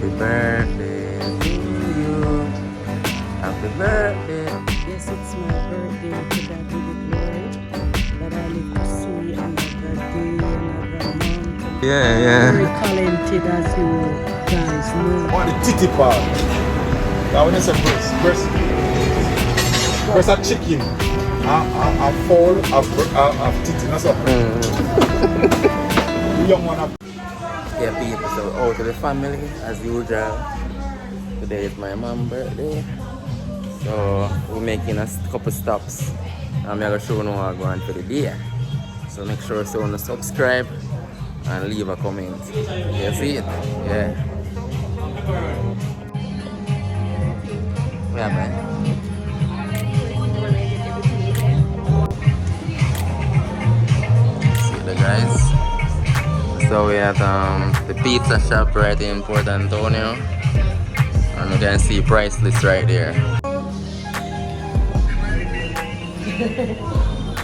Happy birthday to you. Happy birthday. Yes, it's my birthday. To God be the glory. That I live to see another day, another month. Yeah. Very talented, as you guys know. On the titty part. That when you say breast a chicken. A fowl, a titty, that's all. The young one have. Yeah, people, so out to the family as usual. Today is my mom's birthday. So we're making a couple stops. I'm gonna show you how I'm going for the day. So make sure to subscribe and leave a comment. You see it? Yeah. Yeah, man. See the guys. So we at the pizza shop right in Port Antonio. And you can see price list right there.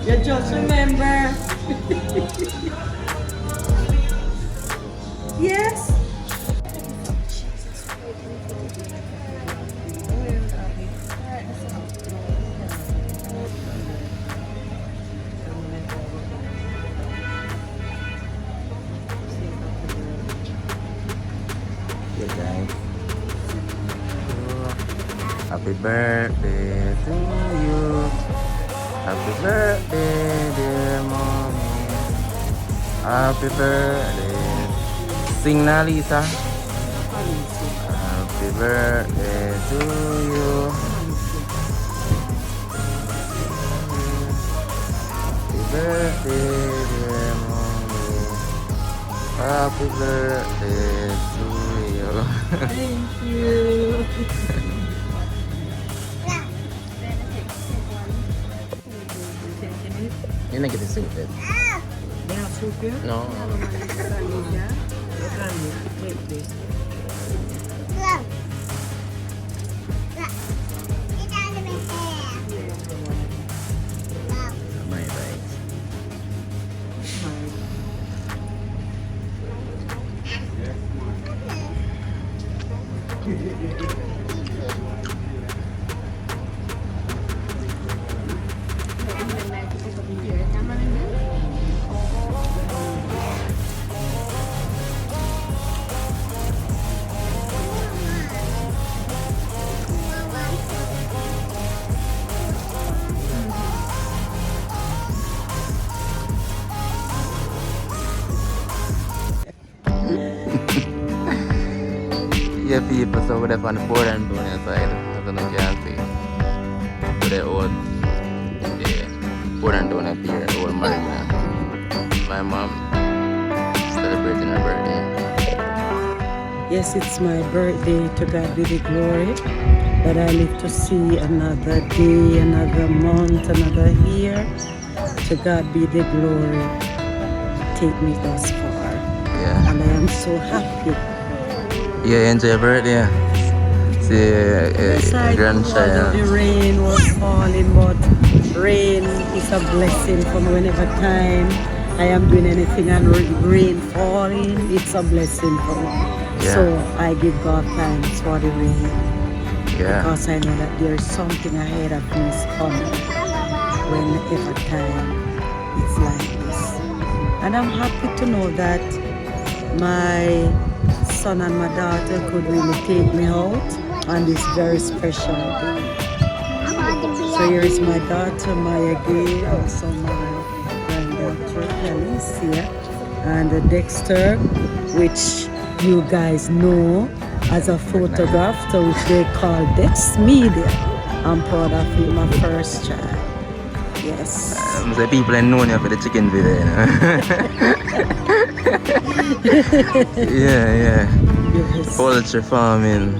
You just remember. Yes. Yeah, guys. Happy birthday to you. Happy birthday, dear mommy. Happy birthday. Sing na, Lisa. Happy birthday to you. Happy birthday, dear mommy. Happy birthday to you. Thank you. You didn't get the soup, babe. They have soup here? No. Take this. My right. Yeah, people, so we're up on the Portland Jamaica side. I don't know if you can see. So the old, yeah, Portland Jamaica pier, old marina. My mom celebrating her birthday. Yes, it's my birthday. To God be the glory. That I live to see another day, another month, another year. To God be the glory. Take me thus far. Yeah. And I am so happy. Yeah, enjoy your birthday. See, grandchild. The rain was falling, but rain is a blessing for me whenever time I am doing anything and rain falling, it's a blessing for me. Yeah. So I give God thanks for the rain. Yeah. Because I know that there is something ahead of me is coming whenever time it's like this. And I'm happy to know that my son and my daughter could really take me out on this very special day. So here is my daughter Maya Gay, also my granddaughter Alicia, and Dexter, which you guys know as a photographer, which they call Dex Media. I'm proud of him, my first child. Yes. The people ain't known you for the chicken video, you know? yeah. Yes. Poultry farming.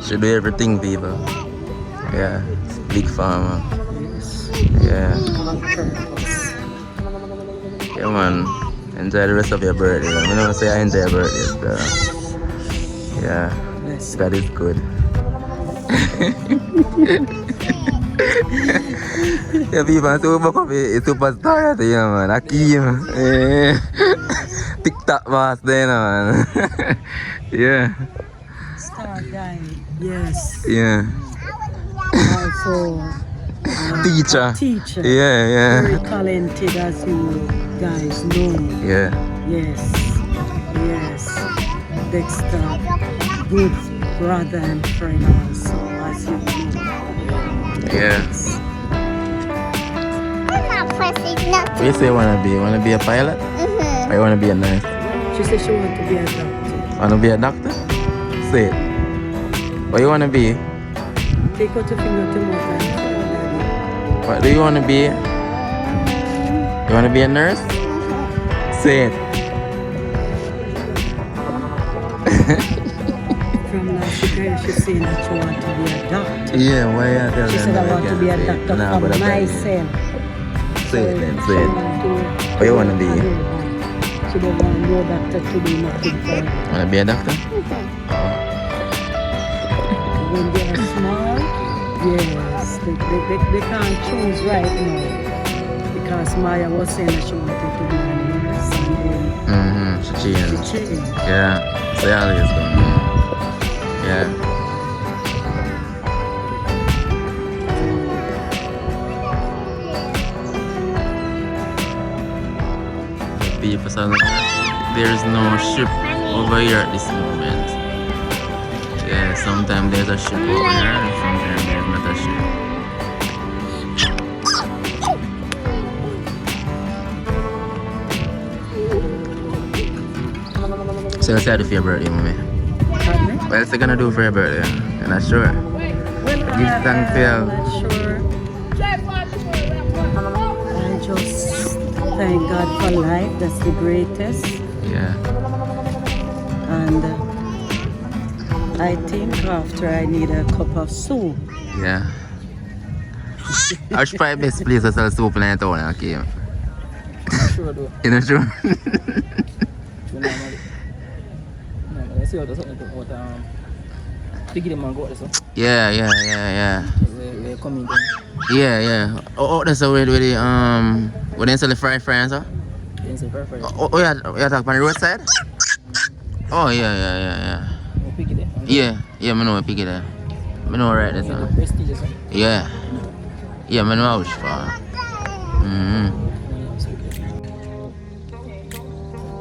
Should do everything, people. Yeah. Big farmer. Yes. Yeah. On purpose. Yeah, man. Enjoy the rest of your birthday. I'm gonna say I enjoy your birthday, so. Yeah. Bless God is good. Yeah, people, so much of it, superstar, yeah, man. Akeem. TikTok master, man. Yeah. star guy. Yes. Yeah. Also Teacher. a teacher. Yeah, Very yeah. talented, as you guys know. Yeah. Yes. Yes. Dexter, good brother and friend also, as you know. Yeah. Yes. I'm not pressing nothing. What you say you wanna be? You wanna be a pilot? Or you wanna be a nurse? She said she wanted to be a doctor. Wanna be a doctor? Say it. What you wanna be? Take out your finger to mouth and tell daddy. What do you wanna be? You wanna be a nurse? Say it. From last year, she's saying that she wants to be a doctor. Yeah, why you tell She them said, that I want to can't be a say it? doctor Nah, for but I bet you. myself. Say it then, say She it. want to- What you wanna be? She don't want no doctor to do nothing for her. Wanna be a doctor? When they are small, yes, they can't choose right now. Because Maya was saying that she wanted to be a nurse and then She she changed. changed. Yeah, so you always come. Yeah. People say there's no ship over here at this moment. Yeah, sometimes there's a ship over here and sometimes there's not a ship. So what's you do for your birthday, mommy? Pardon me? What else you gonna do for your birthday? You're not sure? Well, Give thanks to I'm you. not sure. I just thank God for life. That's the greatest. Yeah. And I think after I need a cup of soup. Yeah. I should probably best place to sell soup in the town, okay? Sure do. You know true? Sure normally. Normally, I see how there's something about to give them a go so. Yeah. They come in. Yeah. Oh, that's where the where they sell the fried fries, huh? Then say for Oh, yeah, you talk on the roadside? Oh, yeah. we pick it there. Yeah, I know I pick it there. I know right there, son. Prestigious. Yeah, I know how it's for.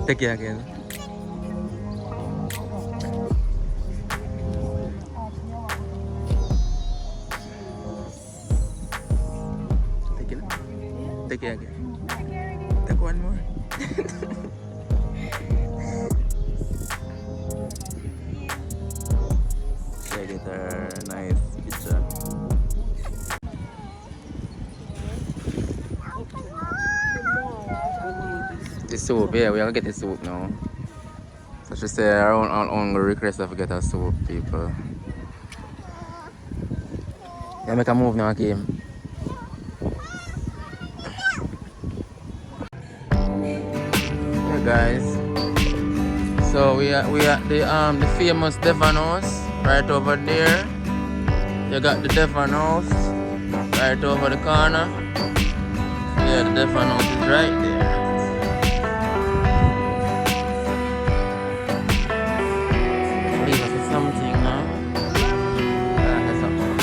Take care again. Take care again. Take one more. Check it there, nice picture. The soup, yeah, we gotta get the soup now. So she said our own request to get a soup, people. Yeah, make a move now, Kim. Yeah, guys. So we are the famous Devon House right over there. You got the Devon House right over the corner. Yeah, the Devon House is right there. Leave us with something now. That's something.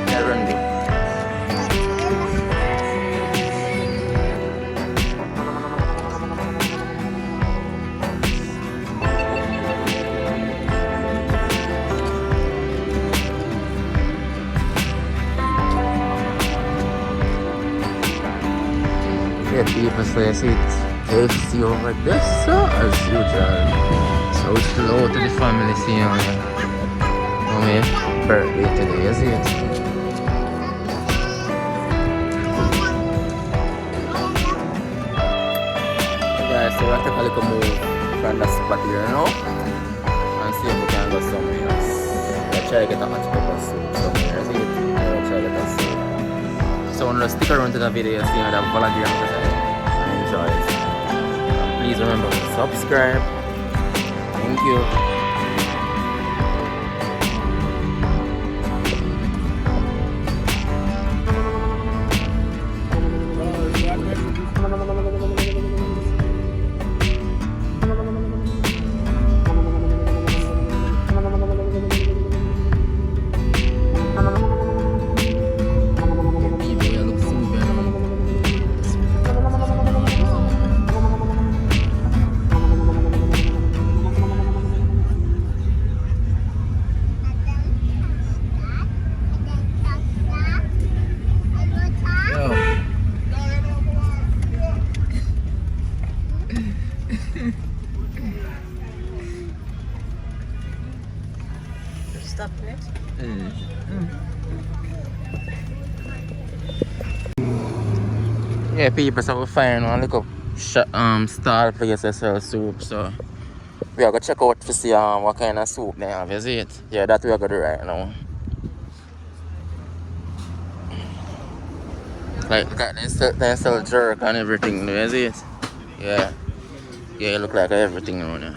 Yeah, run me. Yeah, people say it's KFC over there, so as usual. So it's hello to the family seeing my birthday today, you see it? Guys, so we'll take a little move from the spot here now and see if we can go somewhere else. We'll try to get a hot pepper soup somewhere, see it? We'll try to get a soup. So I want to stick around to the video, see how the vlog and enjoy it. And please remember to subscribe. Thank you. Yeah, people, so we find one little stall place that sell soup, so we are gonna check out to see what kind of soup they have, you see it? Yeah, that's what we are gonna do right now. Like, look at they sell jerk and everything, you see it? Yeah. Yeah, it look like everything around here.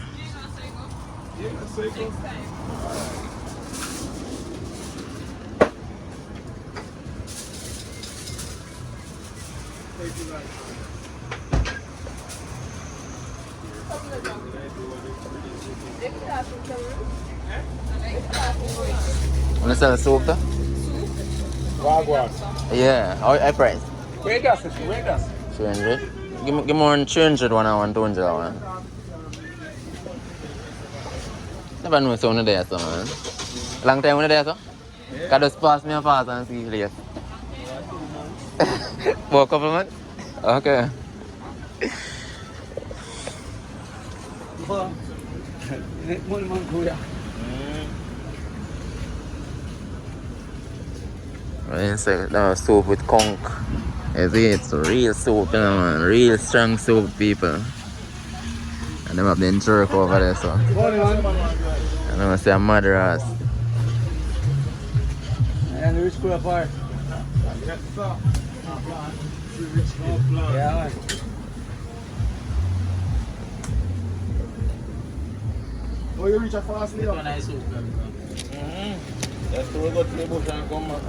Wanna sell soup though? Wagwan. Yeah, I price. Where gas? 300. Give me one 300 one and one 200 one. Never know so there, so man. Long time there, so? Yeah. Can just pass me a pass and see you later. For a couple months? Okay. It's like soup with conch. You see, it's real soup, you know, man. Real strong soup, people. And them have the jerk over there, so. And I'm say a mother ass. And the rich pull apart. Yeah, man. Oh, you reach a fast leader?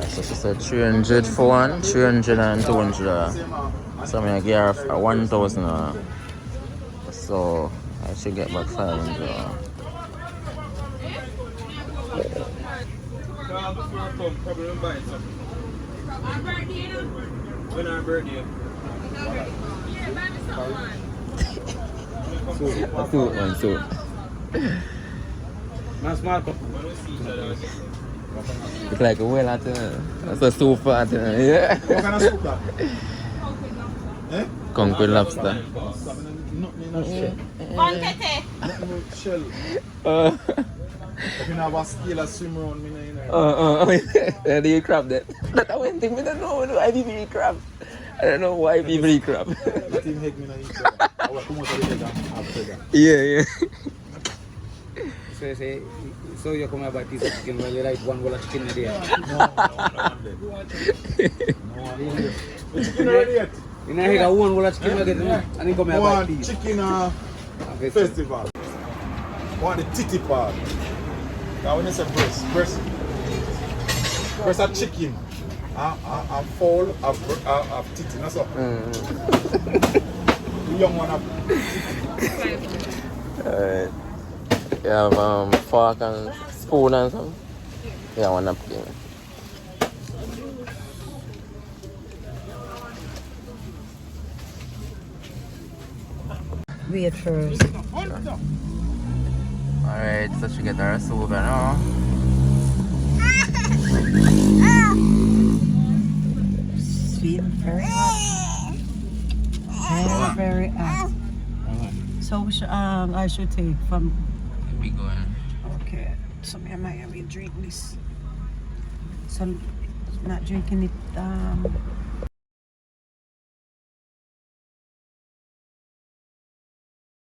So she said 300 for one, 300 and 200. So I get her 1,000. So I should get back 500. When our birthday. Soup. Man, small cup. It's like a whale at that's a soup at yeah. What kind of soup that? Eh? Conch with lobster. Nothing in shell. Nothing with shell. If you have a scale of swim around me, Yeah, do you crab that? That's one thing I don't know why people eat crab. I don't know why people eat crab. That thing make me not eat crab. I will come out of the bed after that. Yeah. So you come about piece of chicken while you like one bowl of chicken a day. No, the chicken already yet? You know, I got one bowl of chicken and then come about One piece. chicken festival. One the titty part. Now when you say breast of chicken. A fowl of titty, that's all. The young one of titty. Alright. You have fork and spoon and something? Yeah, one napkin. Wait first. Alright, so she get her soup now. Sweet and very hot. Very hot. So I should take from. We going. Okay. So I might have to drink this. So not drinking it